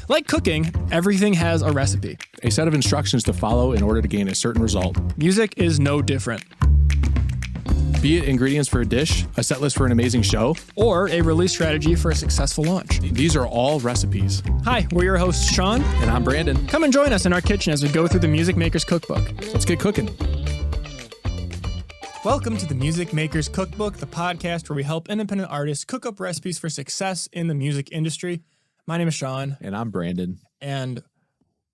Like cooking, everything has a recipe. A set of instructions to follow in order to gain a certain result. Music is no different. Be it ingredients for a dish, a set list for an amazing show, Or a release strategy for a successful launch. these are all recipes. Hi, we're your hosts, Sean. And I'm Brandon. Come and join us in our kitchen as we go through the Music Maker's Cookbook. Let's get cooking. Welcome to the Music Maker's Cookbook, the podcast where we help independent artists cook up recipes for success in the music industry. My name is Sean. And I'm Brandon. And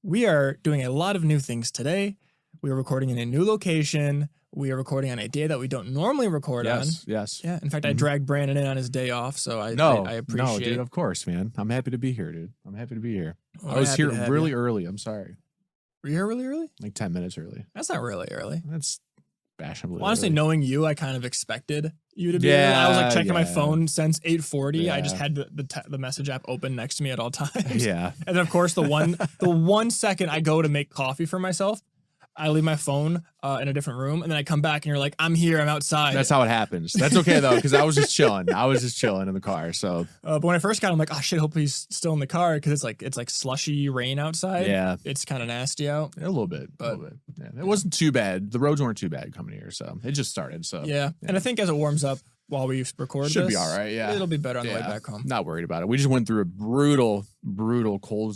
we are doing a lot of new things today. We are recording in a new location. We are recording on a day that we don't normally record on. Yes. Yeah. In fact, I dragged Brandon in on his day off, so I appreciate No, dude, of course, man. I'm happy to be here, dude. I'm happy to be here. Well, I was happy here to have really you. early. I'm sorry. Were you here really early? Like 10 minutes early. That's not really early. That's fashionably Well, honestly, early. knowing you, I kind of expected you to be. Yeah, I was like checking my yeah. phone since 8:40. I Yeah. just had the message app open next to me at all times. Yeah. And then of course the 1 second I go to make coffee for myself, I leave my phone in a different room, and then I come back and you're like, I'm here, I'm outside. That's how it happens. That's okay, though, because I was just chilling. in the car, so. But when I first got him, I'm like, oh shit, hopefully he's still in the car, because it's like slushy rain outside. Yeah. It's kind of nasty out. A little bit. Yeah. It wasn't too bad. The roads weren't too bad coming here, so it just started. So Yeah. And I think as it warms up while we record Should this, be all right, yeah. it'll be better on the way back home. Not worried about it. We just went through a brutal cold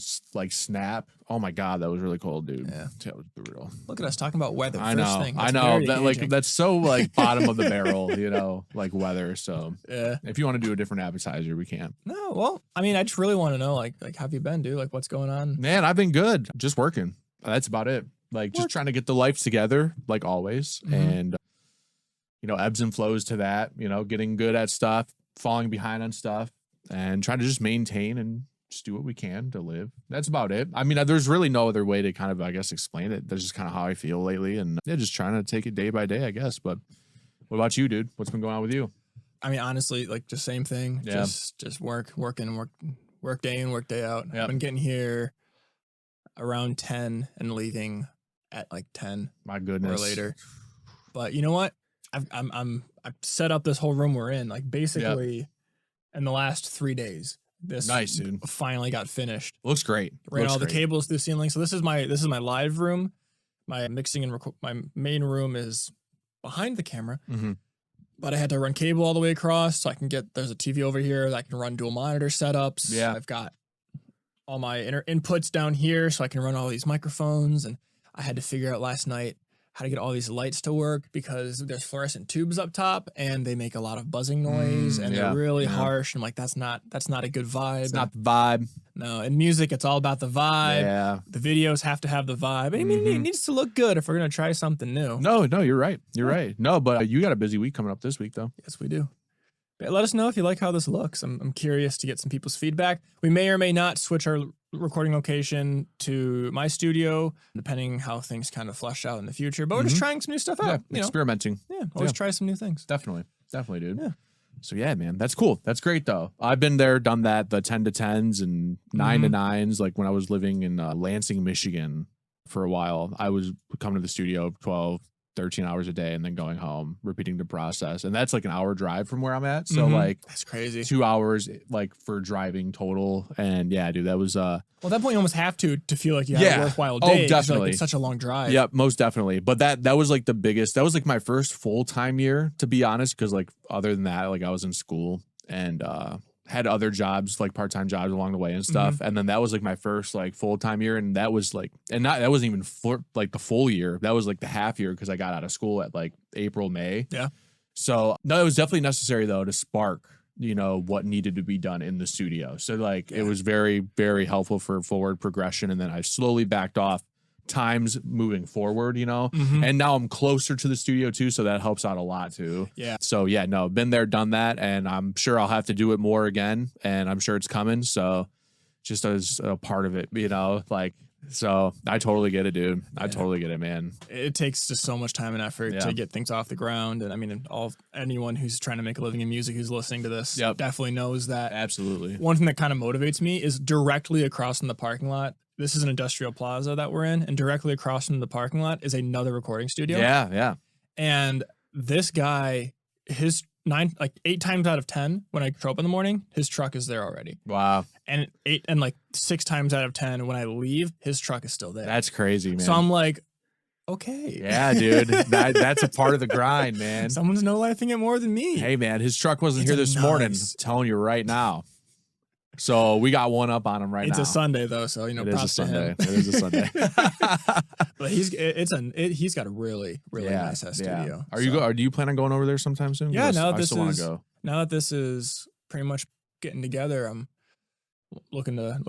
snap. Oh my god, that was really cold, dude. Yeah. That was brutal. Look at us talking about weather. I First know. thing. I That's know. very That engaging. that's so bottom of the barrel, like weather. So Yeah. if you want to do a different appetizer, we can. No, well, I mean, I just really want to know, like, how have you been, dude? Like, what's going on? Man, I've been good. Just working. That's about it. Work. Just trying to get the life together, like always. Mhm. And ebbs and flows to that, getting good at stuff, falling behind on stuff, and trying to just maintain and just do what we can to live. That's about it. I mean, there's really no other way to kind of, I guess, explain it. That's just kind of how I feel lately. And yeah, just trying to take it day by day, I guess. But what about you, dude? What's been going on with you? I mean, honestly, like, just same thing. Yeah. Just work day in, work day out. Yep. I've been getting here around 10 and leaving at like 10 My goodness. or later. But you know what? I've set up this whole room we're in, like, basically in the last 3 days. This Nice, dude. finally got finished. Looks great. Ran Looks all the great. cables through the ceiling. So this is my live room. My mixing and my main room is behind the camera. Mhm. But I had to run cable all the way across so I can there's a TV over here that I can run dual monitor setups. Yeah. I've got all my inputs down here so I can run all these microphones. And I had to figure out last night how to get all these lights to work, because there's fluorescent tubes up top and they make a lot of buzzing noise and yeah, they're really yeah. harsh. And like, that's not a good vibe. It's not the vibe. No, in music, it's all about the vibe. Yeah. The videos have to have the vibe. I mean, it needs to look good if we're going to try something new. No, you're right. You're right. No, but you got a busy week coming up this week, though. Yes, we do. But let us know if you like how this looks. I'm curious to get some people's feedback. We may or may not switch our recording location to my studio, depending how things kind of flesh out in the future. But we're just trying some new stuff out. Yeah, experimenting. Always try some new things. Definitely, dude. Yeah. So yeah, man, that's cool. That's great, though. I've been there, done that, the 10 to 10s and 9 to 9s. Like when I was living in Lansing, Michigan for a while, I was coming to the studio 12, 13 hours a day and then going home, repeating the process. And that's like an hour drive from where I'm at. So like That's crazy. 2 hours like for driving total. And yeah, dude, that was Well, at that point, you almost have to feel like you had a worthwhile Oh, day. 'cause you're like, definitely. it's such a long drive. Yep, most definitely. But that was like the biggest. That was like my first full-time year, to be honest, because like other than that, like I was in school and had other jobs, like part-time jobs along the way and stuff. And then that was like my first like full-time year, and that was like, that wasn't even like the full year. That was like the half year, because I got out of school at like April, May. Yeah. So no, it was definitely necessary though to spark what needed to be done in the studio. So like it was very, very helpful for forward progression. And then I slowly backed off times moving forward, and now I'm closer to the studio too. So that helps out a lot too. Yeah. So yeah, no, been there, done that. And I'm sure I'll have to do it more again, and I'm sure it's coming. So just as a part of it, so I totally get it, dude. I totally get it, man. It takes just so much time and effort to get things off the ground. And I mean, anyone who's trying to make a living in music who's listening to this definitely knows that. Absolutely. One thing that kind of motivates me is directly across from the parking lot. This is an industrial plaza that we're in, and directly across from the parking lot is another recording studio. Yeah. And this guy, his 8 times out of 10 when I show up in the morning, his truck is there already. Wow. And 6 times out of 10 when I leave, his truck is still there. That's crazy, man. So I'm like, okay. Yeah, dude. That's a part of the grind, man. Someone's no-lifing it more than me. Hey, man, his truck wasn't here this morning. I'm telling you right now. So we got one up on him right now. It's a Sunday though, so props to him. It is a Sunday. But he's got a really nice studio. Do you plan on going over there sometime soon? Yeah, I still want to go. Now that this is pretty much getting together, I'm looking to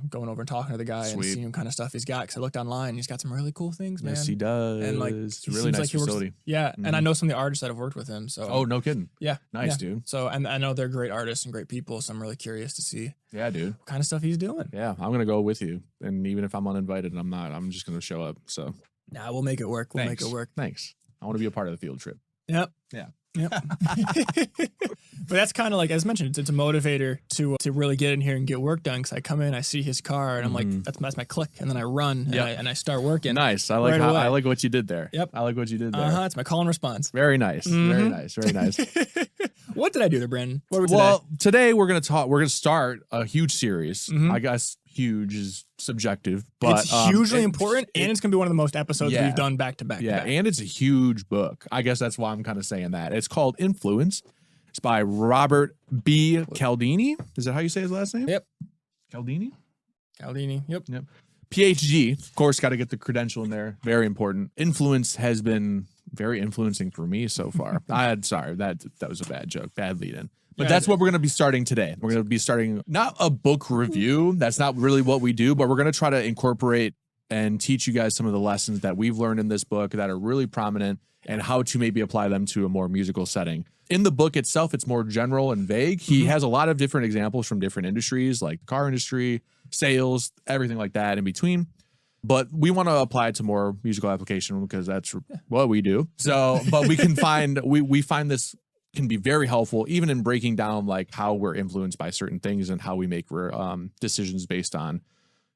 going over and talking to the guy and seeing what kind of stuff he's got, because I looked online. He's got some really cool things, man. Yes, he does. And it's a really nice facility. And I know some of the artists that have worked with him. So oh, no kidding. Yeah, nice, dude. So and I know they're great artists and great people. So I'm really curious to see. Yeah, dude. What kind of stuff he's doing. Yeah, I'm gonna go with you, and even if I'm uninvited and I'm not, I'm just gonna show up. So nah, we'll make it work. We'll make it work. Thanks. I want to be a part of the field trip. Yep. Yeah. Yep. But that's kind of like, as mentioned, it's a motivator to really get in here and get work done. Because I come in, I see his car, and I'm like, that's my click, and then I run and I start working. Nice. I like what you did there. Yep. I like what you did there. It's my call and response. Very nice. Very nice. Very nice. What did I do there, Brandon? Today we're gonna start a huge series. I guess huge is subjective, but it's hugely important, and it's gonna be one of the most episodes we've done back to back. Yeah, and it's a huge book. I guess that's why I'm kind of saying that. It's called Influence. It's by Robert B. Cialdini. Is that how you say his last name? Yep. Cialdini. Yep. PhD. Of course, got to get the credential in there. Very important. Influence has been very influencing for me so far. Sorry, that was a bad joke, bad lead in. But that's what we're going to be starting today. We're going to be starting not a book review. That's not really what we do, but we're going to try to incorporate and teach you guys some of the lessons that we've learned in this book that are really prominent and how to maybe apply them to a more musical setting. In the book itself, it's more general and vague. He has a lot of different examples from different industries, like the car industry, sales, everything like that in between. But we want to apply it to more musical application because that's what we do. So, but we can find, we find this can be very helpful, even in breaking down like how we're influenced by certain things and how we make decisions based on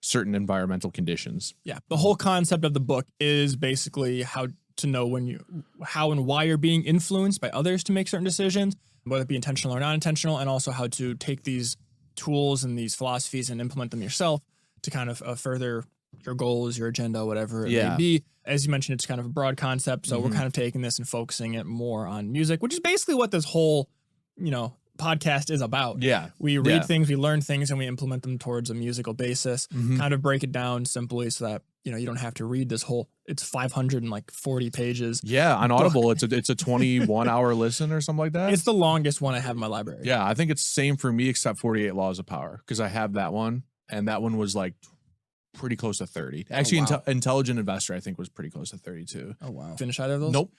certain environmental conditions. Yeah. The whole concept of the book is basically how to know how and why you're being influenced by others to make certain decisions, whether it be intentional or non-intentional, and also how to take these tools and these philosophies and implement them yourself to kind of further your goals, your agenda, whatever it may be. As you mentioned, it's kind of a broad concept. So we're kind of taking this and focusing it more on music, which is basically what this whole, podcast is about. Yeah. We read things, we learn things, and we implement them towards a musical basis, kind of break it down simply so that, you don't have to read this whole, it's 540 pages. Yeah. On Audible, it's a 21-hour listen or something like that. It's the longest one I have in my library. Yeah. I think it's the same for me, except 48 Laws of Power, because I have that one. And that one was like pretty close to 30. Actually, Intelligent Investor, I think, was pretty close to 32. Oh, wow. Finish either of those? Nope.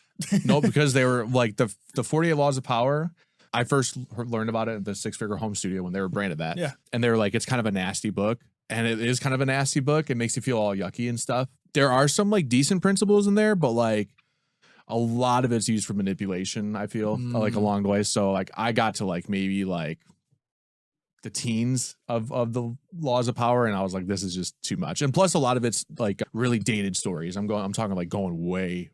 Nope, because they were like the 48 Laws of Power. I first learned about it at the Six Figure Home Studio when they were branded that. Yeah. And they were like, it's kind of a nasty book. And it is kind of a nasty book. It makes you feel all yucky and stuff. There are some like decent principles in there, but like a lot of it's used for manipulation, I feel, like along the way. So like I got to like maybe like the teens of the Laws of Power, and I was like, this is just too much. And plus a lot of it's like really dated stories. I'm talking like going way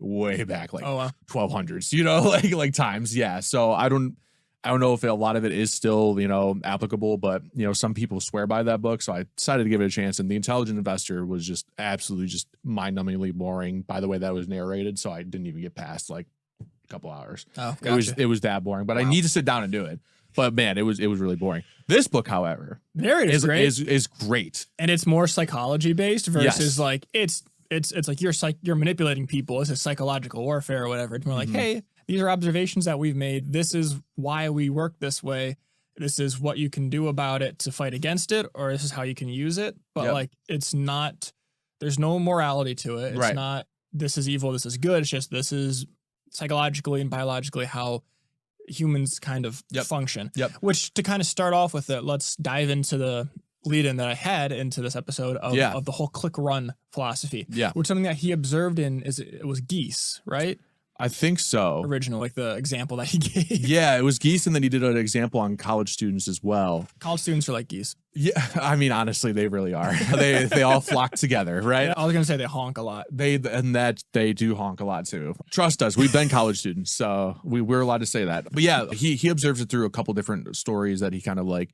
back, like 1200s, like times. Yeah. So I don't know if a lot of it is still, applicable, but some people swear by that book. So I decided to give it a chance. And The Intelligent Investor was just absolutely just mind-numbingly boring by the way that was narrated. So I didn't even get past like a couple hours. Oh, gotcha. It was that boring, but I need to sit down and do it. But man, it was really boring. This book, however, is great. And it's more psychology based versus like it's like you're manipulating people. It's a psychological warfare or whatever. It's more like, hey, these are observations that we've made. This is why we work this way. This is what you can do about it to fight against it, or this is how you can use it. But like, it's not, there's no morality to it. It's not, this is evil, this is good. It's just, this is psychologically and biologically how humans kind of function. Which, to kind of start off with it, let's dive into the lead-in that I had into this episode of the whole click run philosophy. Yeah. Which something that he observed it was geese, right? I think so. original, like the example that he gave. Yeah, it was geese, and then he did an example on college students as well. College students are like geese. Yeah, I mean, honestly, they really are. They all flock together, right? Yeah, I was gonna say they honk a lot. They do honk a lot too. Trust us, we've been college students, so we're allowed to say that. But yeah, he observes it through a couple different stories that he kind of like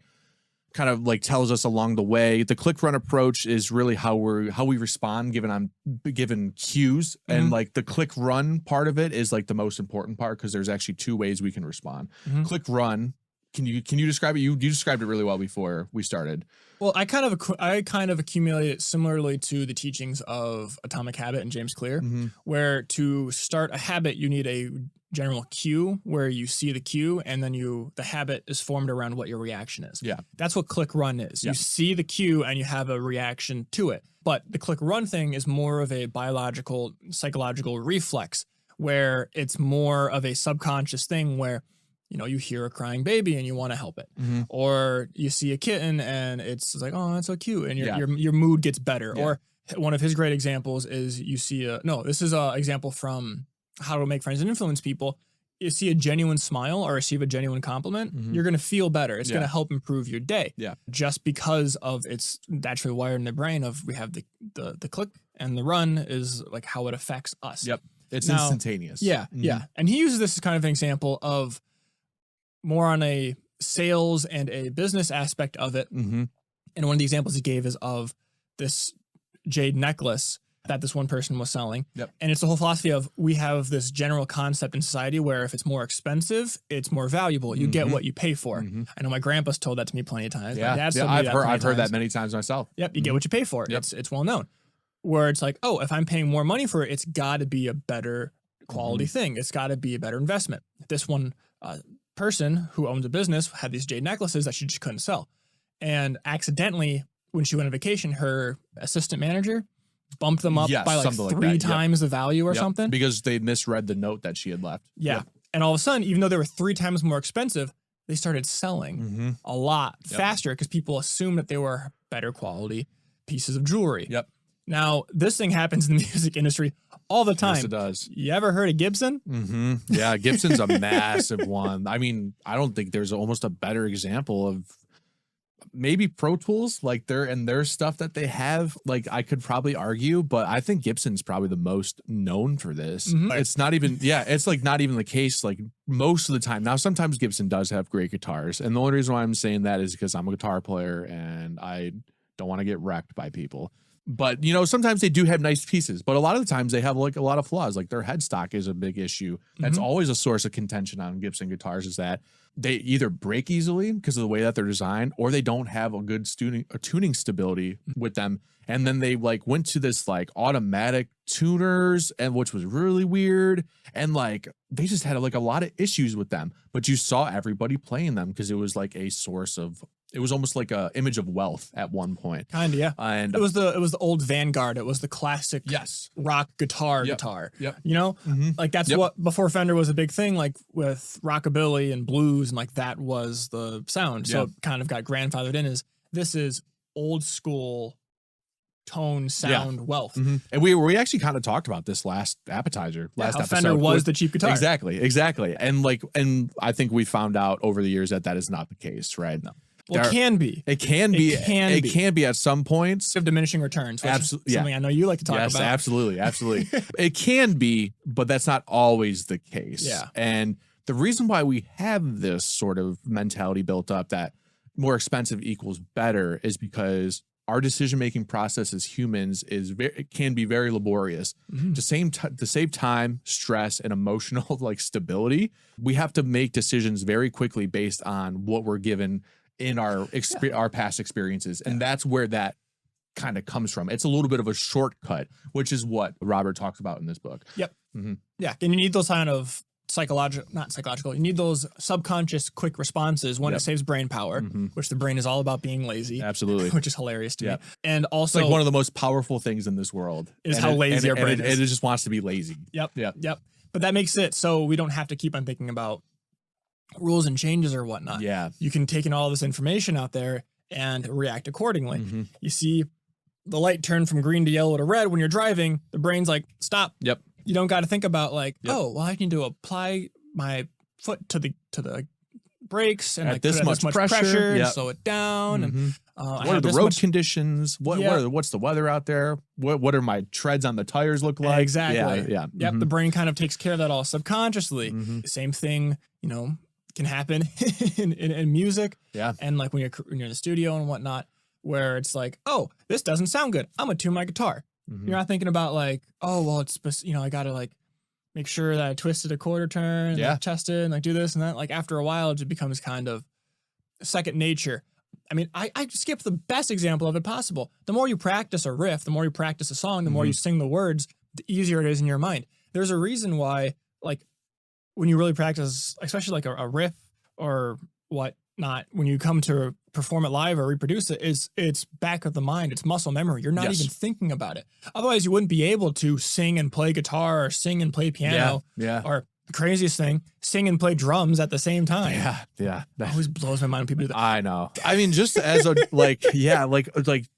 tells us along the way. The click run approach is really how we respond given cues, and like the click run part of it is like the most important part because there's actually two ways we can respond. Click run. Can you describe it? You described it really well before we started. Well, I kind of accumulated it similarly to the teachings of Atomic Habit and James Clear, where to start a habit you need a general cue where you see the cue, and then the habit is formed around what your reaction is. Yeah, that's what click run is. You see the cue and you have a reaction to it. But the click run thing is more of a biological, psychological reflex, where it's more of a subconscious thing where, you know, you hear a crying baby and you want to help it, or you see a kitten and it's like, oh, that's so cute, and your mood gets better. Or one of his great examples is you see this is an example from How to Make Friends and Influence People. You see a genuine smile or receive a genuine compliment, you're going to feel better. It's going to help improve your day. Yeah, just because of it's naturally wired in the brain of we have the click and the run is like how it affects us. Yep, it's instantaneous. Yeah, yeah, and he uses this as kind of an example of more on a sales and a business aspect of it. And one of the examples he gave is of this jade necklace that this one person was selling. And it's the whole philosophy of we have this general concept in society where if it's more expensive, it's more valuable. You get what you pay for. I know my grandpa's told that to me plenty of times. My dad's told me I've heard that many times myself. Yep, you get what you pay for. It's well known. Where it's like, oh, if I'm paying more money for it, it's got to be a better quality thing. It's got to be a better investment. This one person who owns a business had these jade necklaces that she just couldn't sell. And accidentally, when she went on vacation, her assistant manager bumped them up by like three times the value or something. Because they misread the note that she had left. And all of a sudden, even though they were 3 times more expensive, they started selling a lot faster because people assumed that they were better quality pieces of jewelry. Now, this thing happens in the music industry all the time. Yes, it does. You ever heard of Gibson? Yeah, Gibson's a massive one. I mean, I don't think there's almost a better example of maybe Pro Tools, like their stuff that they have. Like I could probably argue, but I think Gibson's probably the most known for this. It's not even, it's like not even the case like most of the time. Now, sometimes Gibson does have great guitars. And the only reason why I'm saying that is because I'm a guitar player and I don't want to get wrecked by people. But, you know, sometimes they do have nice pieces, but a lot of the times they have like a lot of flaws. Like their headstock is a big issue. That's always a source of contention on Gibson guitars, is that they either break easily because of the way that they're designed, or they don't have a good tuning stability with them. And then they like went to this like automatic tuners, and which was really weird. And like they just had like a lot of issues with them, but you saw everybody playing them because it was like a source of, it was almost like a image of wealth at one point. Kind of, yeah. And it was the old Vanguard. It was the classic rock guitar. You know, like that's what before Fender was a big thing, like with rockabilly and blues, and like that was the sound. So it kind of got grandfathered in as this is old school tone sound wealth. And we actually kind of talked about this last episode. Fender was the cheap guitar. Exactly. And like, and I think we found out over the years that is not the case, right? No. Well, it can be. It can be at some points. Of diminishing returns. Absolutely. Something I know you like to talk about. Yes, absolutely. It can be, but that's not always the case. Yeah. And the reason why we have this sort of mentality built up that more expensive equals better is because our decision-making process as humans can be very laborious. To save time, stress, and emotional like stability, we have to make decisions very quickly based on what we're given in our past experiences. And that's where that kind of comes from. It's a little bit of a shortcut, which is what Robert talks about in this book. Yeah. And you need those kind of you need those subconscious quick responses when it saves brain power, which the brain is all about being lazy. Absolutely. Which is hilarious to me. And also, it's like one of the most powerful things in this world is how lazy our brain is. It just wants to be lazy. Yep. But that makes it so we don't have to keep on thinking about rules and changes or whatnot. You can take in all this information out there and react accordingly. You see the light turn from green to yellow to red when you're driving, the brain's like, stop. You don't got to think about like, Yep. oh, well, I need to apply my foot to the brakes and At like this put at much pressure, and yep. slow it down. And Mhm. I What have are the this road much- conditions? What's the weather out there? What are my treads on the tires look like? Exactly. Yeah. Yep. Mhm. The brain kind of takes care of that all subconsciously. Mhm. Same thing, can happen in music. Yeah. And like when you're in the studio and whatnot, where it's like, oh, this doesn't sound good. I'm gonna tune my guitar. Mhm. You're not thinking about like, oh, well, it's I gotta like make sure that I twisted a quarter turn, and Yeah. like test it, and like do this and that. Like after a while, it just becomes kind of second nature. I mean, I skipped the best example of it possible. The more you practice a riff, the more you practice a song, the more you sing the words, the easier it is in your mind. There's a reason why, like, when you really practice, especially like a riff or whatnot, when you come to perform it live or reproduce it, it's back of the mind. It's muscle memory. You're not Yes. even thinking about it. Otherwise, you wouldn't be able to sing and play guitar or sing and play piano Yeah. or the craziest thing, sing and play drums at the same time. Yeah. It always blows my mind when people do that. I know. I mean, just as a like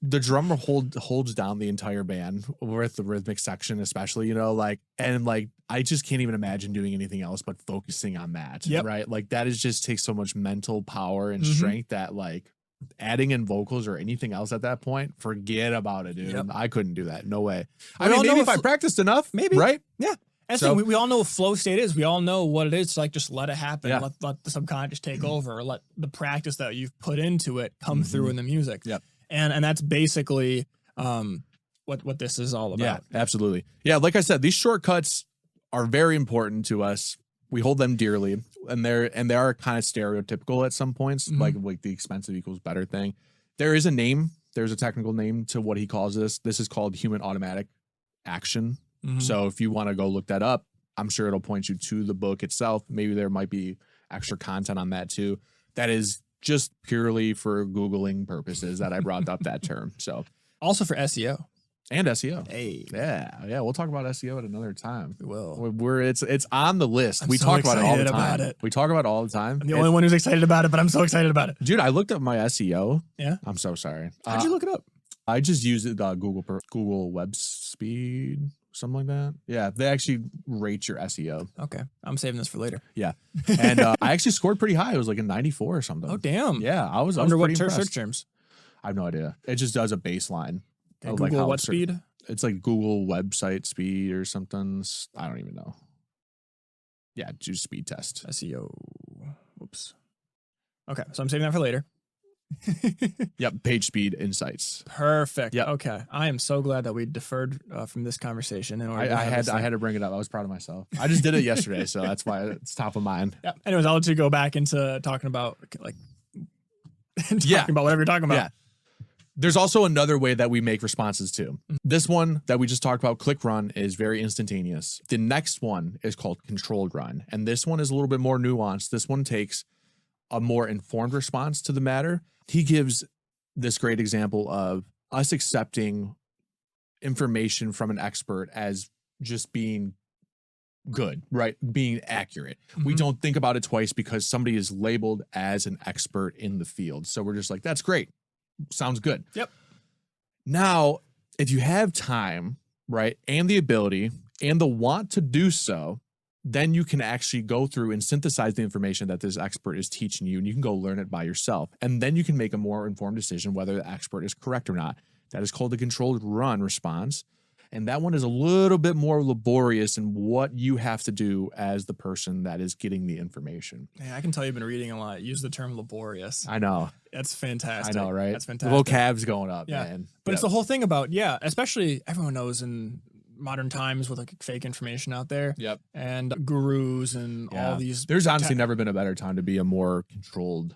the drummer holds down the entire band with the rhythmic section, especially, and like I just can't even imagine doing anything else but focusing on that. Yep. Right. Like that just takes so much mental power and Mhm. strength that like adding in vocals or anything else at that point, forget about it, dude. Yep. I couldn't do that. No way. We I mean, all know maybe if I if- practiced enough, maybe. right? Yeah. That's So- the thing. We all know what flow state is. We all know what it is to like just let it happen. Yeah. Let the subconscious take over. Or let the practice that you've put into it come through in the music. Yep. And that's basically what this is all Yeah, about. absolutely. Yeah, like I said, these shortcuts are very important to us. We hold them dearly, and they are kind of stereotypical at some points, Mhm. like the expensive equals better thing. There is a name. There's a technical name to what he calls this. This is called human automatic action. Mhm. So if you want to go look that up, I'm sure it'll point you to the book itself. Maybe there might be extra content on that too. That is just purely for Googling purposes that I brought up that term. So, Also for SEO. and SEO. Hey, Yeah. We'll talk about SEO at another time. we will. It's on the list. I'm We so talk about it all the excited time. about it. We talk about it all the time. I'm the only one who's excited about it, but I'm so excited about it. Dude, I looked up my SEO. Yeah? I'm so sorry. How'd you look it up? I just used it, Google Web Speed, something like that. Yeah, they actually rate your SEO. Okay. I'm saving this for later. Yeah, and I actually scored pretty high. It was like a 94 or something. Oh, damn. Yeah, I was Under what pretty search impressed. terms? I have no idea. It just does a baseline. Okay, of, like, Google how what it's speed? It's like Google website speed or something. I don't even know. Yeah, just speed test. SEO. Whoops. Okay. So I'm saving that for later. Yep, page speed insights. Perfect. Yep. Okay. I am so glad that we deferred from this conversation in order to I have this had thing. to bring it up. I was proud of myself. I just did it yesterday, so that's why it's top of mind. Yeah. Anyways, I'll let you go back into talking about like Yeah. about whatever you're talking about. Yeah. There's also another way that we make responses too. This one that we just talked about, click run, is very instantaneous. The next one is called controlled run. And this one is a little bit more nuanced. This one takes a more informed response to the matter. He gives this great example of us accepting information from an expert as just being good, right? Being accurate. We Mhm. don't think about it twice because somebody is labeled as an expert in the field. So we're just like, that's great. Sounds good. Yep. Now, if you have time, right, and the ability and the want to do so, then you can actually go through and synthesize the information that this expert is teaching you, and you can go learn it by yourself. And then you can make a more informed decision whether the expert is correct or not. That is called the controlled run response. And that one is a little bit more laborious in what you have to do as the person that is getting the information. Yeah, I can tell you've been reading a lot. Use the term laborious. I know. That's fantastic. I know, right? That's The fantastic. vocab's going up, Yeah. man. But it's Yep. the whole thing about, especially everyone knows in modern times with like fake information out there Yep. and gurus and Yeah. all these. There's honestly never been a better time to be a more controlled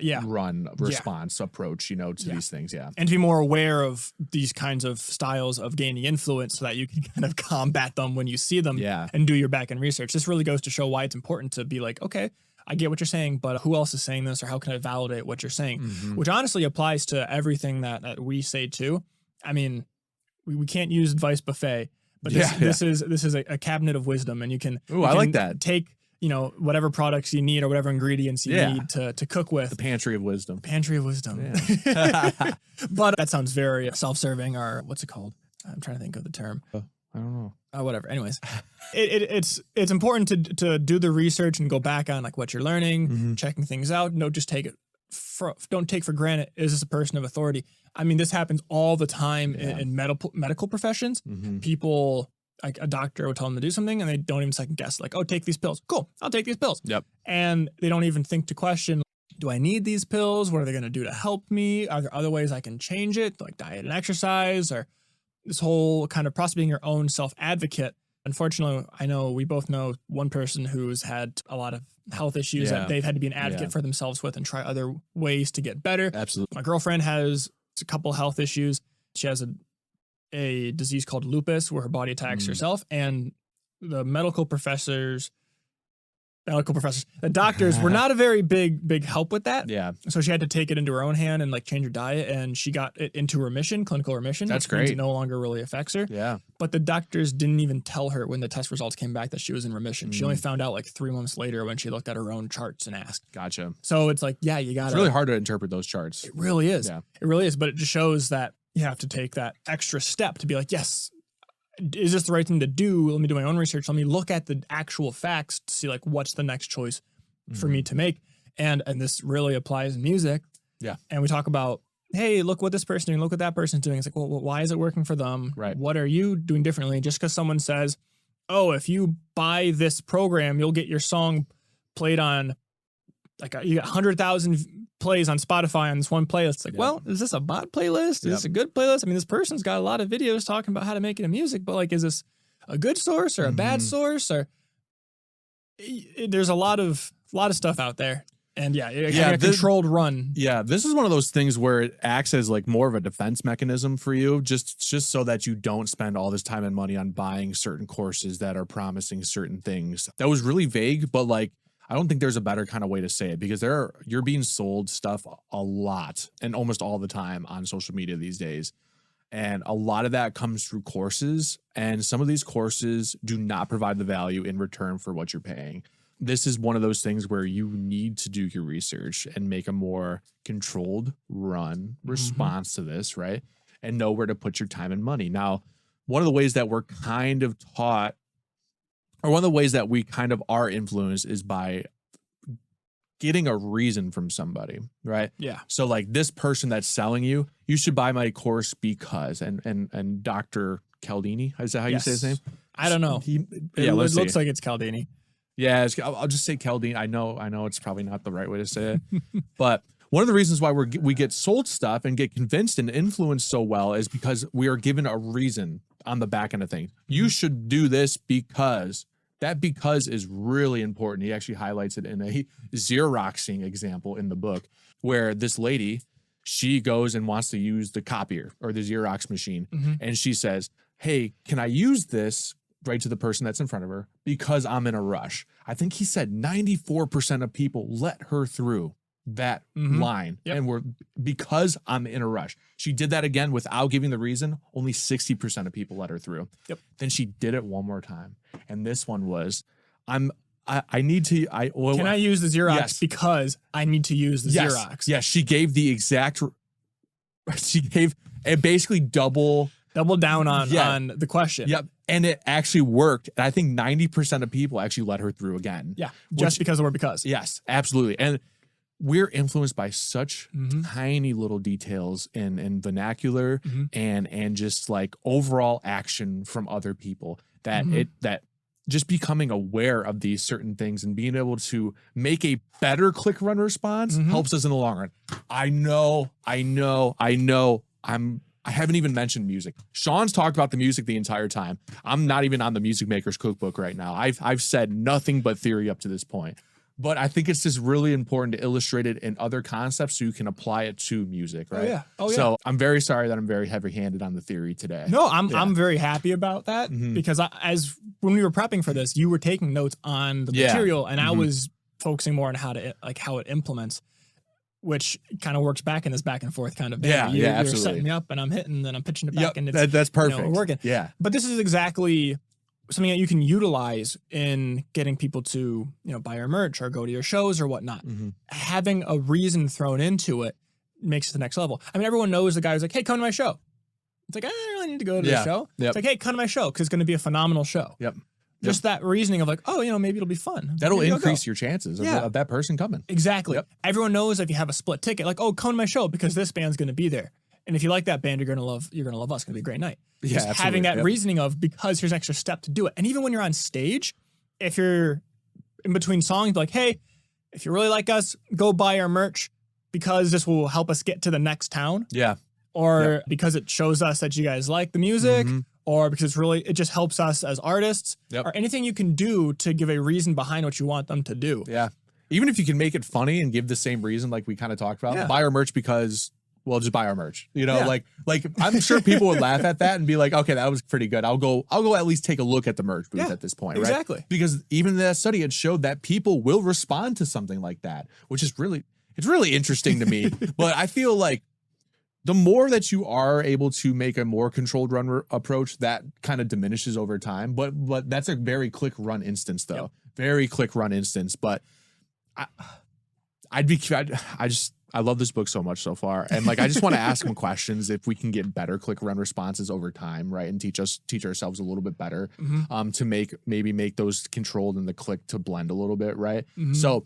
Yeah. run response approach, to these things. Yeah. And to be more aware of these kinds of styles of gaining influence so that you can kind of combat them when you see them Yeah. and do your back end research. This really goes to show why it's important to be like, okay, I get what you're saying, but who else is saying this or how can I validate what you're saying? Mhm. Which honestly applies to everything that we say too. I mean, we can't use advice buffet, but this is a cabinet of wisdom, and you can. Ooh, you I can like that. Take whatever products you need or whatever ingredients you Yeah. need to cook with. The pantry of wisdom. Pantry of wisdom. Yeah. But that sounds very self-serving, or what's it called? I'm trying to think of the term. I don't know. Whatever. Anyways, it's important to do the research and go back on like what you're learning, checking things out. Don't take for granted, is this a person of authority? I mean, this happens all the time in medical professions. People, like a doctor would tell them to do something and they don't even second guess, like, oh, take these pills. Cool, I'll take these pills. Yep. And they don't even think to question, do I need these pills? What are they going to do to help me? Are there other ways I can change it, like diet and exercise, or this whole kind of process being your own self-advocate? Unfortunately, I know we both know one person who's had a lot of health issues that they've had to be an advocate for themselves with and try other ways to get better. Absolutely. My girlfriend has a couple health issues. She has a disease called lupus where her body attacks herself, and the the doctors were not a very big help with that. Yeah. So she had to take it into her own hand and like change her diet, and she got it into remission, clinical remission. That's which means great. It no longer really affects her. Yeah. But the doctors didn't even tell her when the test results came back that she was in remission. She only found out like 3 months later when she looked at her own charts and asked. Gotcha. So it's like, yeah, you got to. It's really hard to interpret those charts. It really is. Yeah. It really is. But it just shows that you have to take that extra step to be like, yes, is this the right thing to do? Let me do my own research. Let me look at the actual facts to see like what's the next choice for me to make. And this really applies in music. Yeah. And we talk about, hey, look what this person's doing, look what that person's doing. It's like, well, why is it working for them? Right. What are you doing differently? Just because someone says, oh, if you buy this program, you'll get your song played on, like you got 100,000 plays on Spotify on this one playlist. It's like, well, is this a bot playlist? Is this a good playlist? I mean, this person's got a lot of videos talking about how to make it in music, but like, is this a good source or a bad source? Or there's a lot of stuff out there. And a controlled run. Yeah, this is one of those things where it acts as like more of a defense mechanism for you, just so that you don't spend all this time and money on buying certain courses that are promising certain things. That was really vague, but like, I don't think there's a better kind of way to say it, because you're being sold stuff a lot and almost all the time on social media these days. And a lot of that comes through courses, and some of these courses do not provide the value in return for what you're paying. This is one of those things where you need to do your research and make a more controlled run response to this, right? And know where to put your time and money. Now, one of the ways that we're kind of taught, or one of the ways that we kind of are influenced, is by getting a reason from somebody, right? Yeah. So like this person that's selling you should buy my course because, and Dr. Cialdini, is that how you say his name? I don't know. It looks like it's Cialdini. Yeah, I'll just say Cialdini. I know it's probably not the right way to say it, but one of the reasons why we get sold stuff and get convinced and influenced so well is because we are given a reason on the back end of things. You should do this because. That because is really important. He actually highlights it in a Xeroxing example in the book, where this lady, she goes and wants to use the copier or the Xerox machine. And she says, hey, can I use this, right, to the person that's in front of her, because I'm in a rush. I think he said 94% of people let her through that line. And because I'm in a rush. She did that again without giving the reason. Only 60% of people let her through. Then she did it one more time. And this one was, I need to, can I use the Xerox because I need to use the Xerox? Yes. She gave the exact, it basically double down on the question. Yep. And it actually worked. And I think 90% of people actually let her through again. Yeah. Just because of the word because. Yes, absolutely. And we're influenced by such tiny little details in vernacular and just like overall action from other people that that just becoming aware of these certain things and being able to make a better click run response helps us in the long run. I haven't even mentioned music. Sean's talked about the music the entire time. I'm not even on the Music Maker's Cookbook right now. I've said nothing but theory up to this point. But I think it's just really important to illustrate it in other concepts so you can apply it to music, right? Oh, yeah. So I'm very sorry that I'm very heavy-handed on the theory today. No, I'm very happy about that because when we were prepping for this, you were taking notes on the material, and I was focusing more on how it implements, which kind of works back in this back and forth kind of thing. You're You're absolutely setting me up, and I'm hitting, then I'm pitching it back, and it's that's perfect. Working. Yeah, but this is exactly something that you can utilize in getting people to, buy your merch or go to your shows or whatnot. Having a reason thrown into it makes it the next level. I mean, everyone knows the guy who's like, hey, come to my show. It's like, I don't really need to go to the show. Yep. It's like, hey, come to my show because it's going to be a phenomenal show. Yep. Just that reasoning of like, oh, maybe it'll be fun. That'll Maybe increase your chances of that person coming. Exactly. Yep. Everyone knows if you have a split ticket, like, oh, come to my show because this band's going to be there. And if you like that band, you're going to love us. It's going to be a great night. Yeah, Just having that reasoning of because here's an extra step to do it. And even when you're on stage, if you're in between songs, be like, hey, if you really like us, go buy our merch because this will help us get to the next town. Yeah. Or because it shows us that you guys like the music. Or because it just helps us as artists, or anything you can do to give a reason behind what you want them to do. Yeah. Even if you can make it funny and give the same reason like we kind of talked about, buy our merch because, well, just buy our merch. Like I'm sure people would laugh at that and be like, okay, that was pretty good. I'll go at least take a look at the merch booth at this point, right? Exactly. Because even that study had showed that people will respond to something like that, which is it's really interesting to me. But I feel like the more that you are able to make a more controlled run approach, that kind of diminishes over time. But that's a very quick run instance, though. Yep. Very quick run instance. But I love this book so much so far, and like I just want to ask him questions if we can get better click run responses over time, right? And teach ourselves a little bit better, to make those controlled and the click to blend a little bit, right? So.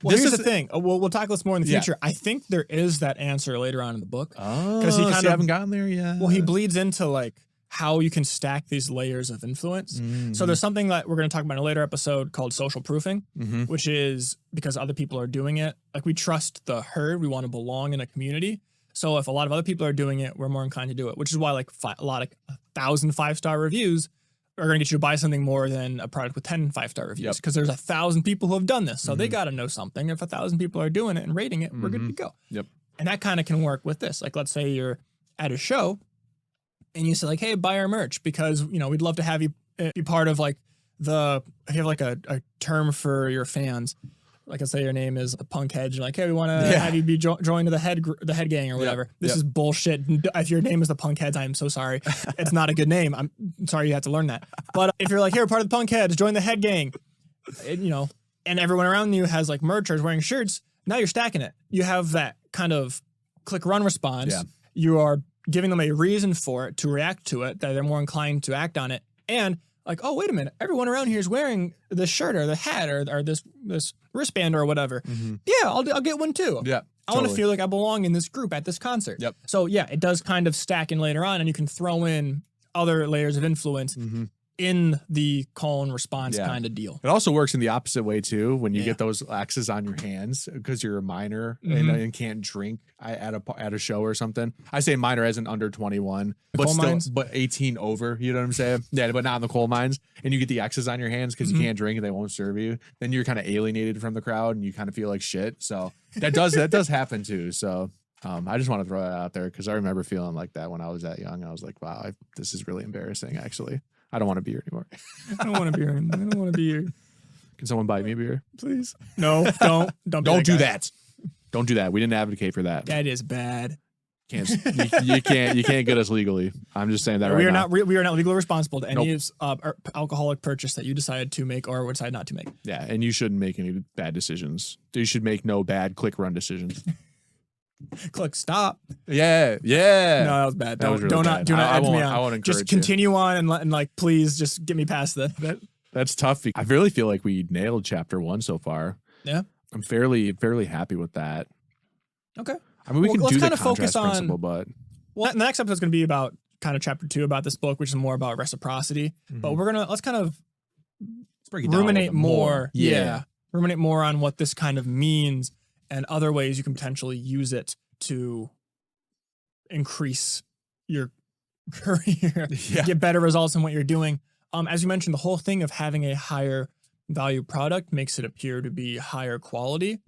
Well, here's the thing. We'll tackle this more in the future. I think there is that answer later on in the book. Oh, because he haven't gotten there yet. Well, he bleeds into like how you can stack these layers of influence. So there's something that we're going to talk about in a later episode called social proofing, which is because other people are doing it. Like we trust the herd. We want to belong in a community. So if a lot of other people are doing it, we're more inclined to do it, which is why like a lot of 1,000 5-star reviews are going to get you to buy something more than a product with 10 5-star reviews because there's 1,000 people who have done this. So they got to know something. If 1,000 people are doing it and rating it, we're good to go. Yep. And that kind of can work with this. Like, let's say you're at a show and you say like, hey, buy our merch because, we'd love to have you be part of like if you have like a term for your fans, like let's say your name is the Punk Heads. You're like, hey, we want to have you be join the head gang or whatever. This is bullshit. If your name is the Punk Heads, I'm so sorry. It's not a good name. I'm sorry you had to learn that. But if you're like, here, part of the Punk Heads, join the head gang, and everyone around you has like merch or is wearing shirts, now you're stacking it. You have that kind of click run response. Yeah. You are giving them a reason for it to react to it, that they're more inclined to act on it. And like, oh, wait a minute, everyone around here is wearing this shirt or the hat or this wristband or whatever. Yeah, I'll get one too. Yeah, I want to feel like I belong in this group at this concert. Yep. So yeah, it does kind of stack in later on, and you can throw in other layers of influence in the call and response kind of deal. It also works in the opposite way too, when you get those X's on your hands because you're a minor and can't drink at a show or something. I say minor as an under 21, but 18 over. You know what I'm saying? Yeah, but not in the coal mines. And you get the X's on your hands because you can't drink and they won't serve you. Then you're kind of alienated from the crowd and you kind of feel like shit. So that does happen too. So. I just want to throw that out there because I remember feeling like that when I was that young. I was like, wow, this is really embarrassing, actually. I don't want to be here anymore. I don't want to be here. I don't want to be here. Can someone buy me a beer? Please. No, don't do that. Don't do that. We didn't advocate for that. That is bad. You can't get us legally. I'm just saying that we are not legally responsible to any alcoholic purchase that you decide to make or decide not to make. Yeah, and you shouldn't make any bad decisions. You should make no bad click run decisions. Click stop. Yeah. No, that was bad. Do not add me on. I won't encourage just continue on and like please just get me past that. That's tough. I really feel like we nailed chapter 1 so far. Yeah. I'm fairly happy with that. Okay. I mean, we can do the contrast principle, but the next episode is going to be about kind of chapter 2 about this book, which is more about reciprocity. But let's kind of break it down ruminate more. Yeah. Ruminate more on what this kind of means and other ways you can potentially use it to increase your career, get better results in what you're doing. As you mentioned, the whole thing of having a higher value product makes it appear to be higher quality.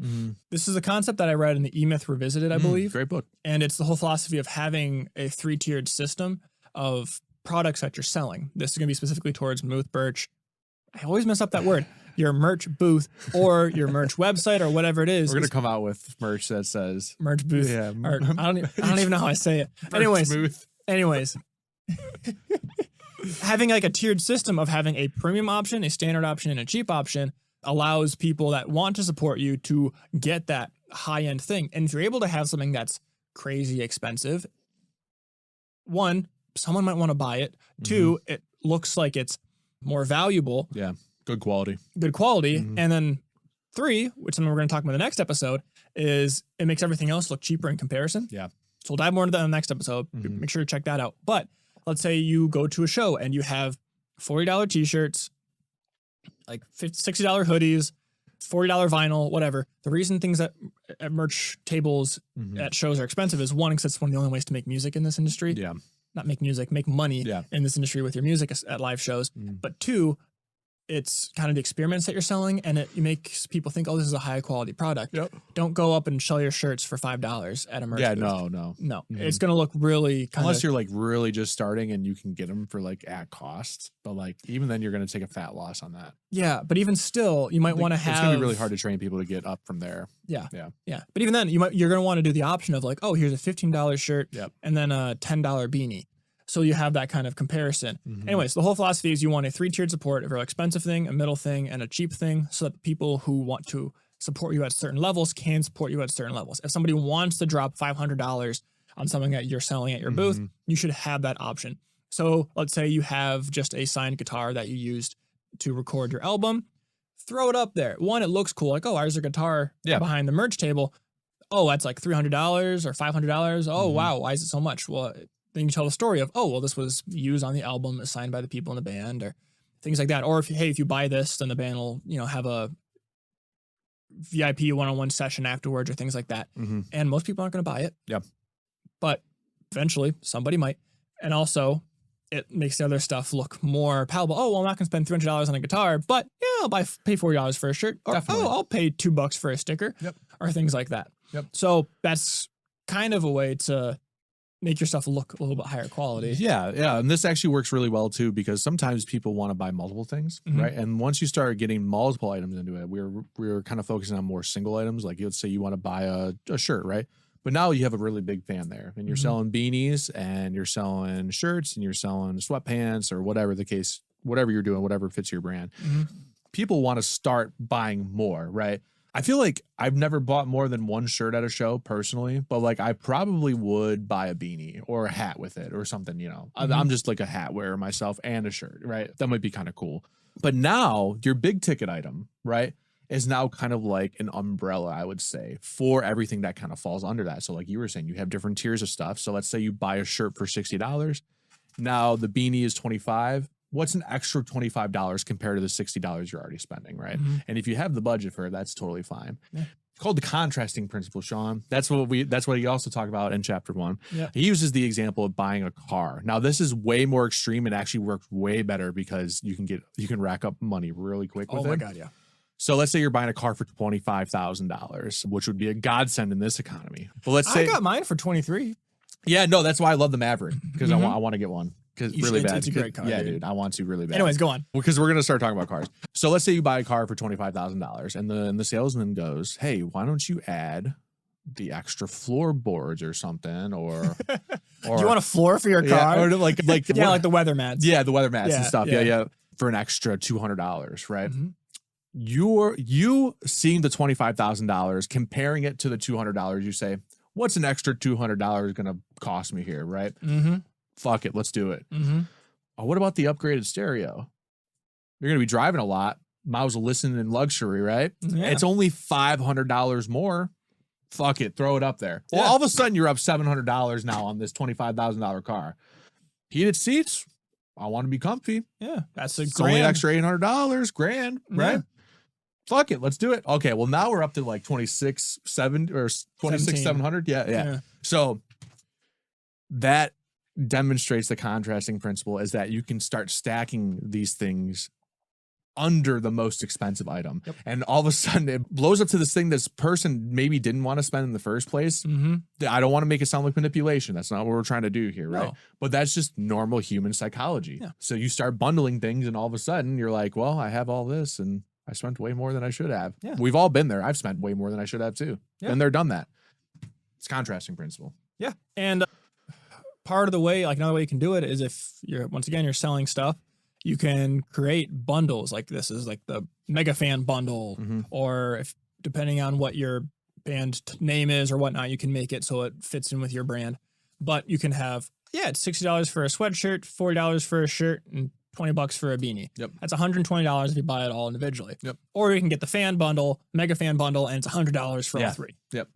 This is a concept that I read in the E-Myth Revisited, I believe. Great book. And it's the whole philosophy of having a 3-tiered system of products that you're selling. This is going to be specifically towards Muth Birch. I always mess up that word. Your merch booth or your merch website or whatever it is. We're going to come out with merch that says merch booth. Yeah. Or, I don't even know how I say it. Anyways, having like a tiered system of having a premium option, a standard option, and a cheap option allows people that want to support you to get that high-end thing. And if you're able to have something that's crazy expensive, one, someone might want to buy it. 2, it looks like it's more valuable. Yeah. Good quality. And then 3, which something we're going to talk about in the next episode, is it makes everything else look cheaper in comparison. Yeah. So we'll dive more into that in the next episode. Make sure to check that out. But let's say you go to a show and you have $40 t-shirts, like $60 hoodies, $40 vinyl, whatever. The reason things at merch tables at shows are expensive is 1, because it's one of the only ways to make music in this industry. Yeah. Not make music, make money in this industry with your music at live shows. But 2, it's kind of the experiments that you're selling, and it makes people think, oh, this is a high quality product. Yep. Don't go up and sell your shirts for $5 at a merch booth. No. It's going to look really kind unless you're like really just starting and you can get them for like at cost, but like even then you're going to take a fat loss on that. Yeah, but even still, you might want to have. It's going to be really hard to train people to get up from there. Yeah. But even then, you're going to want to do the option of like, oh, here's a $15 shirt and then a $10 beanie. So you have that kind of comparison. Anyways, the whole philosophy is you want a 3-tiered support, a very expensive thing, a middle thing, and a cheap thing, so that people who want to support you at certain levels can support you at certain levels. If somebody wants to drop $500 on something that you're selling at your booth, you should have that option. So let's say you have just a signed guitar that you used to record your album. Throw it up there. 1, it looks cool. Like, oh, there's a guitar behind the merch table. Oh, that's like $300 or $500. Oh, wow. Why is it so much? Well, then you tell the story of, oh, well, this was used on the album, signed by the people in the band, or things like that. Or if you buy this, then the band will, have a VIP one-on-one session afterwards or things like that. And most people aren't going to buy it. Yep. But eventually somebody might. And also it makes the other stuff look more palatable. Oh, well, I'm not going to spend $300 on a guitar, but yeah, I'll pay $40 for a shirt. Or, Definitely. I'll pay $2 for a sticker or things like that. Yep. So that's kind of a way to make your stuff look a little bit higher quality. Yeah. And this actually works really well too, because sometimes people want to buy multiple things, right? And once you start getting multiple items into it, we're kind of focusing on more single items. Like let's say you want to buy a shirt, right? But now you have a really big fan there, and you're selling beanies, and you're selling shirts, and you're selling sweatpants, or whatever the case, whatever you're doing, whatever fits your brand. People want to start buying more, right? I feel like I've never bought more than one shirt at a show personally, but like I probably would buy a beanie or a hat with it or something, I'm just like a hat wearer myself and a shirt, right? That might be kind of cool. But now your big ticket item, right, is now kind of like an umbrella, I would say, for everything that kind of falls under that. So like you were saying, you have different tiers of stuff. So let's say you buy a shirt for $60. Now the beanie is $25. What's an extra $25 compared to the $60 you're already spending, right? And if you have the budget for it, that's totally fine. It's called the contrasting principle, Sean. That's what he also talked about in chapter 1. He uses the example of buying a car. Now this is way more extreme and actually works way better because you can rack up money really quick with it. Oh my God, yeah. So let's say you're buying a car for $25,000, which would be a godsend in this economy. But let's say I got mine for 23. Yeah, no, that's why I love the Maverick, because I want to get one. Because really bad. It's a great car. Yeah, dude, I want to really bad. Anyways, go on. Because we're gonna start talking about cars. So let's say you buy a car for $25,000, and the salesman goes, "Hey, why don't you add the extra floorboards or something, or do you want a floor for your car? Or like yeah, like the weather mats. Yeah, the weather mats and stuff. Yeah, for an extra $200, right? You seeing the $25,000, comparing it to the $200, you say, what's an extra $200 gonna cost me here, right? Fuck it, let's do it. Oh, what about the upgraded stereo? You're going to be driving a lot. Might as well listen in luxury, right? It's only $500 more. Fuck it, throw it up there. Well, all of a sudden you're up $700 now on this $25,000 car. Heated seats. I want to be comfy. Yeah, that's it's only an extra $800, grand, right? Fuck it, let's do it. Okay, well now we're up to like 26,700 or 26,700. Yeah. So that demonstrates the contrasting principle, is that you can start stacking these things under the most expensive item. And all of a sudden it blows up to this thing this person maybe didn't want to spend in the first place. I don't want to make it sound like manipulation. That's not what we're trying to do here, right? But that's just normal human psychology. So you start bundling things, and all of a sudden you're like, well, I have all this and I spent way more than I should have. We've all been there. I've spent way more than I should have too. And they're done that. It's contrasting principle. And part of the way, like another way you can do it is if you're selling stuff, you can create bundles. Like this is like the mega fan bundle, or if depending on what your band name is or whatnot, you can make it so it fits in with your brand. But you can have yeah, it's $60 for a sweatshirt, $40 for a shirt, and $20 for a beanie. Yep. That's $120 if you buy it all individually. Yep. Or you can get the fan bundle, mega fan bundle, and it's $100 for all three. Yep.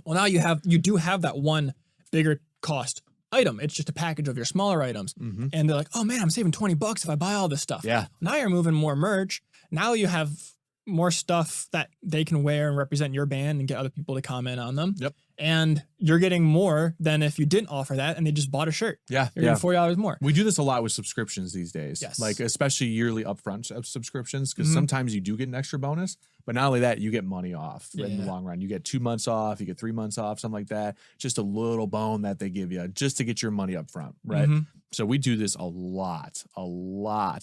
Well, now you do have that one bigger cost item. It's just a package of your smaller items. Mm-hmm. And they're like, oh man, I'm saving $20 if I buy all this stuff. Yeah. Now you're moving more merch. Now you have more stuff that they can wear and represent your band and get other people to comment on them. Yep. And you're getting more than if you didn't offer that and they just bought a shirt. Yeah. You're getting $40 more. We do this a lot with subscriptions these days. Yes. Like especially yearly upfront subscriptions, because Mhm. sometimes you do get an extra bonus, but not only that, you get money off in the Yeah. long run. You get 2 months off, you get 3 months off, something like that. Just a little bone that they give you just to get your money up front, right? Mhm. So we do this a lot,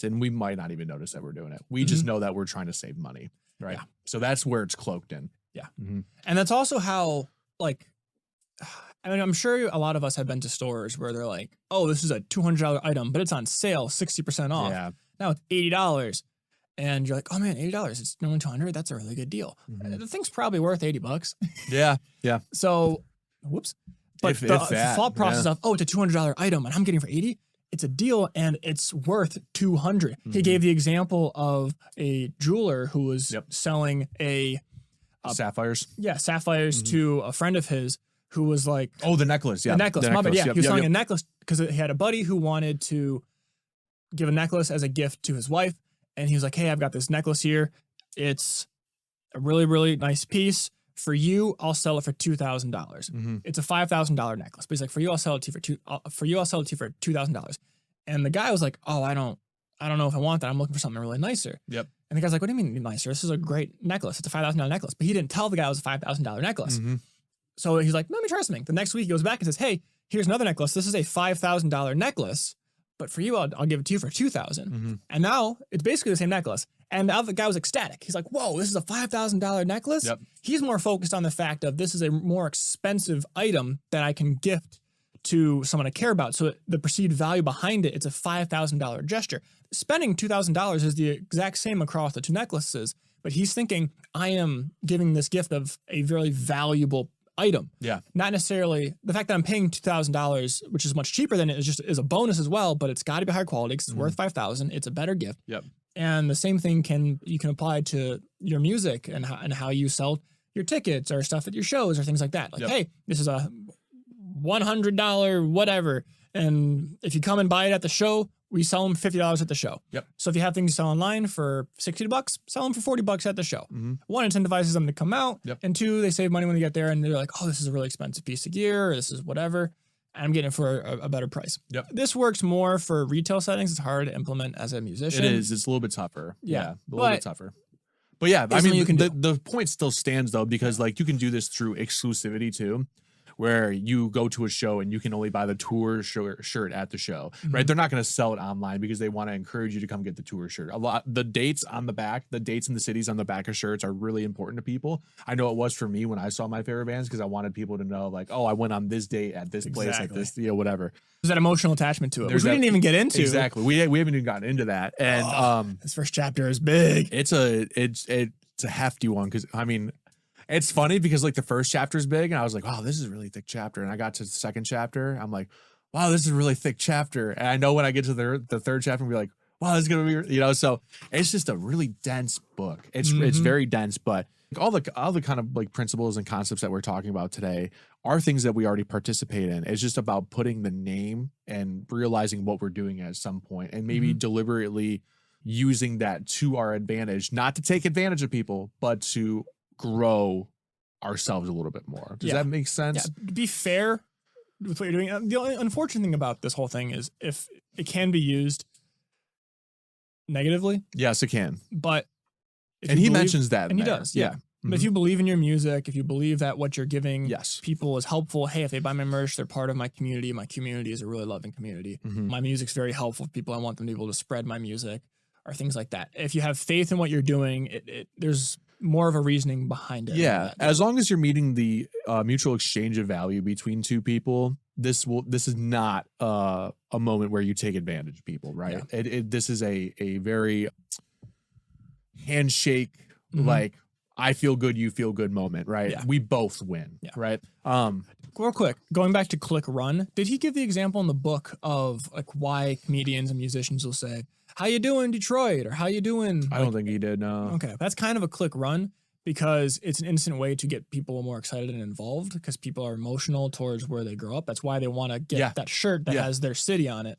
and we might not even notice that we're doing it. We just know that we're trying to save money, right? Yeah. So that's where it's cloaked in. Yeah. Mhm. And that's also how, like, I mean, I'm sure a lot of us have been to stores where they're like, oh, this is a $200 item, but it's on sale, 60% off. Yeah. Now it's $80. And you're like, oh man, $80. It's only $200. That's a really good deal. Mhm. The thing's probably worth $80. Yeah. Yeah. So, whoops. But If the that, thought process yeah. of, oh, it's a $200 item and I'm getting for 80, it's a deal and it's worth 200. He Mhm. gave the example of a jeweler who was Yep. selling Sapphires. sapphires Mhm. to a friend of his who was like, Oh, the necklace. Yeah. the necklace. The My bad. Yeah, Yep, he was yep, selling yep. a necklace because he had a buddy who wanted to give a necklace as a gift to his wife. And he was like, hey, I've got this necklace here. It's a really, really nice piece. For you, I'll sell it for $2,000. Mhm. It's a $5,000 necklace. But he's like, for you, I'll sell it to you for $2,000. And the guy was like, oh, I don't know if I want that. I'm looking for something really nicer. Yep. And the guy's like, what do you mean nicer? This is a great necklace. It's a $5,000 necklace. But he didn't tell the guy it was a $5,000 necklace. Mhm. So he's like, let me try something. The next week he goes back and says, hey, here's another necklace. This is a $5,000 necklace, but for you, I'll give it to you for $2,000. Mhm. And now it's basically the same necklace. And the other guy was ecstatic. He's like, whoa, this is a $5,000 necklace? Yep. He's more focused on the fact of this is a more expensive item that I can gift to someone I care about. So the perceived value behind it, it's a $5,000 gesture. Spending $2,000 is the exact same across the two necklaces, but he's thinking, I am giving this gift of a very valuable item. Yeah. Not necessarily the fact that I'm paying $2,000, which is much cheaper than it is a bonus as well, but it's got to be higher quality because it's worth $5,000. It's a better gift. Yep. And the same thing you can apply to your music and how you sell your tickets or stuff at your shows or things like that. Like, Yep. hey, this is a $100 whatever, and if you come and buy it at the show, we sell them $50 at the show. Yep. So if you have things to sell online for $60, sell them for $40 at the show. Mhm. One, incentivizes them to come out, Yep. and two, they save money when they get there, and they're like, oh, this is a really expensive piece of gear, or this is whatever. I'm getting it for a better price. Yep. This works more for retail settings. It's hard to implement as a musician. It is. It's a little bit tougher. Yeah. A little bit tougher. But yeah, I something mean, you can the point still stands though, because like you can do this through exclusivity too, where you go to a show and you can only buy the tour shirt at the show, right? They're not going to sell it online because they want to encourage you to come get the tour shirt. The dates on the back, the dates and the cities on the back of shirts are really important to people. I know it was for me when I saw my favorite bands because I wanted people to know like, oh, I went on this date at this place at this, whatever. There's that emotional attachment to it, There's which we that- didn't even get into. Exactly. We haven't even gotten into that. And This first chapter is big. it's a hefty one because I mean, it's funny because like the first chapter is big and I was like, wow, this is a really thick chapter. And I got to the second chapter, I'm like, wow, this is a really thick chapter. And I know when I get to the third chapter, I'm like, wow, this is gonna be, so it's just a really dense book. It's very dense, but all the kind of like principles and concepts that we're talking about today are things that we already participate in. It's just about putting the name and realizing what we're doing at some point and maybe deliberately using that to our advantage, not to take advantage of people, but to grow ourselves a little bit more. Does that make sense? Yeah, be fair with what you're doing. The only unfortunate thing about this whole thing is if it can be used negatively, Yes, it can. but if And you he believe- mentions that. and he there. does, yeah. But Mhm. if you believe in your music, if you believe that what you're giving Yes. people is helpful, hey, if they buy my merch, they're part of my community. My community is a really loving community. Mhm. My music's very helpful for people. I want them to be able to spread my music or things like that. If you have faith in what you're doing, there's more of a reasoning behind it. Yeah, as long as you're meeting the mutual exchange of value between two people, this is not a moment where you take advantage of people, right? This is a very handshake, like I feel good, you feel good moment, right? Yeah. We both win, Yeah. right? real quick, going back to click run, did he give the example in the book of like why comedians and musicians will say, "How you doing, Detroit?" or "How you doing?" I don't think he did. No. Okay, that's kind of a click run because it's an instant way to get people more excited and involved because people are emotional towards where they grow up. That's why they want to get that shirt that has their city on it.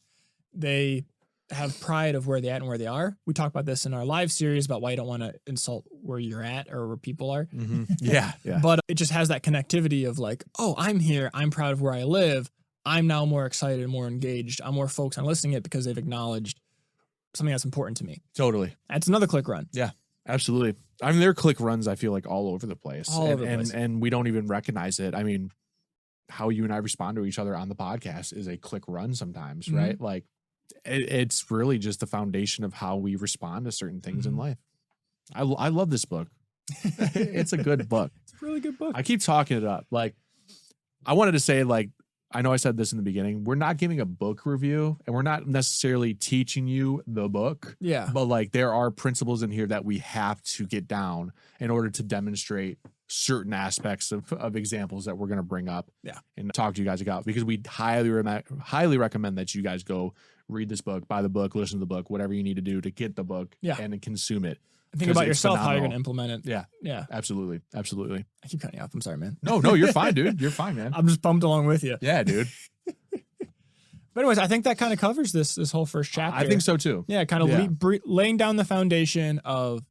They have pride of where they at and where they are. We talk about this in our live series about why you don't want to insult where you're at or where people are. Mm-hmm. Yeah. But it just has that connectivity of like, oh, I'm here. I'm proud of where I live. I'm now more excited and more engaged. I'm more focused on listening to it because they've acknowledged something that's important to me. Totally. That's another click run. Yeah, absolutely. I mean, there are click runs, I feel like, all over the place. All over the place. And we don't even recognize it. I mean, how you and I respond to each other on the podcast is a click run sometimes, right? Like, it's really just the foundation of how we respond to certain things in life. I love this book. It's a good book. It's a really good book. I keep talking it up. Like, I wanted to say, like, I know I said this in the beginning. We're not giving a book review and we're not necessarily teaching you the book. Yeah. But like, there are principles in here that we have to get down in order to demonstrate certain aspects of examples that we're going to bring up and talk to you guys about, because we highly recommend that you guys go read this book, buy the book, listen to the book, whatever you need to do to get the book and consume it. Think about yourself, how you're going to implement it. Yeah. Yeah. Absolutely. Absolutely. I keep cutting you off. I'm sorry, man. No, you're fine, dude. You're fine, man. I'm just pumped along with you. Yeah, dude. But anyways, I think that kind of covers this whole first chapter. I think so too. Yeah, kind of laying down the foundation of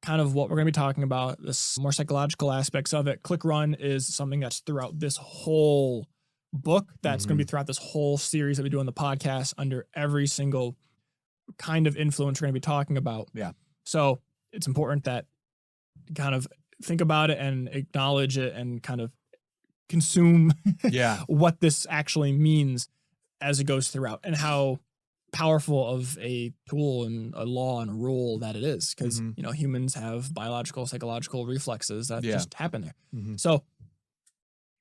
kind of what we're going to be talking about, this more psychological aspects of it. Click run is something that's throughout this whole book, that's going to be throughout this whole series that we do on the podcast under every single kind of influence we're going to be talking about. Yeah. So it's important that you kind of think about it and acknowledge it and kind of consume what this actually means as it goes throughout and how powerful of a tool and a law and a rule that it is. Because, you know, humans have biological, psychological reflexes that just happen there. So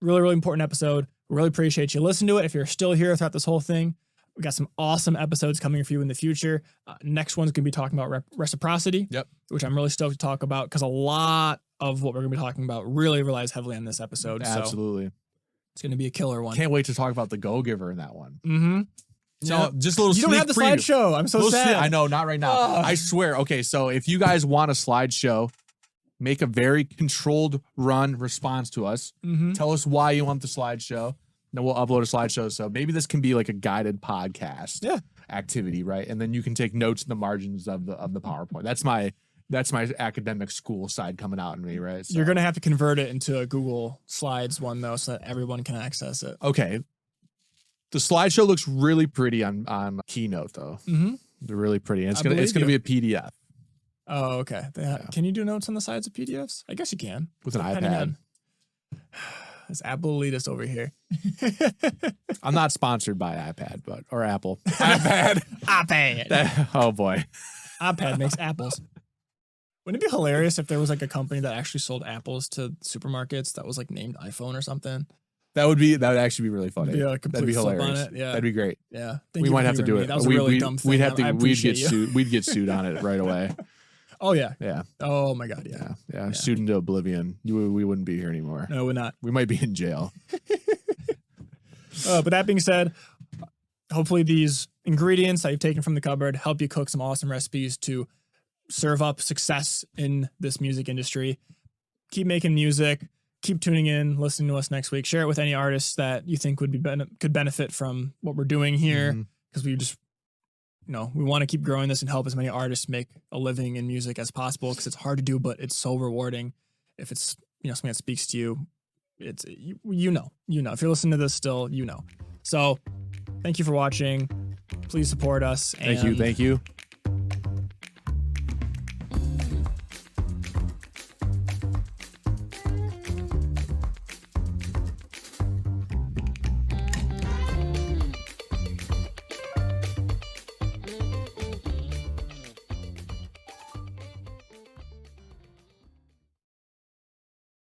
really, really important episode. Really appreciate you listening to it. If you're still here throughout this whole thing, we got some awesome episodes coming for you in the future. Next one's going to be talking about reciprocity, which I'm really stoked to talk about because a lot of what we're going to be talking about really relies heavily on this episode. Absolutely. So it's going to be a killer one. Can't wait to talk about the Go-Giver in that one. So just a little. You don't have the slideshow. I'm so sad. I know, not right now. I swear. Okay, so if you guys want a slideshow, make a very controlled run response to us. Tell us why you want the slideshow. Then we'll upload a slideshow. So maybe this can be like a guided podcast activity, right? And then you can take notes in the margins of the PowerPoint. That's my academic school side coming out in me, right? So. You're gonna have to convert it into a Google Slides one though, so that everyone can access it. Okay. The slideshow looks really pretty on Keynote though. They're really pretty. And it's gonna be a PDF. Oh, okay. Can you do notes on the sides of PDFs? I guess you can. With an iPad. This Apple elitist over here. I'm not sponsored by iPad, or Apple. iPad. Oh boy. iPad makes apples. Wouldn't it be hilarious if there was like a company that actually sold apples to supermarkets that was like named iPhone or something? That would actually be really funny. That'd be hilarious. On it. Yeah. That'd be great. Yeah. We might have to do it. That was a really dumb thing. We'd get sued on it right away. Oh yeah. Yeah. Oh my God. Yeah. Sued into oblivion. We wouldn't be here anymore. No, we're not. We might be in jail. But that being said, hopefully these ingredients that you've taken from the cupboard help you cook some awesome recipes to serve up success in this music industry. Keep making music. Keep tuning in, listening to us next week. Share it with any artists that you think could benefit from what we're doing here, because we just, we want to keep growing this and help as many artists make a living in music as possible, because it's hard to do, but it's so rewarding. If it's something that speaks to you, it's if you're listening to this still, So thank you for watching. Please support us. Thank you.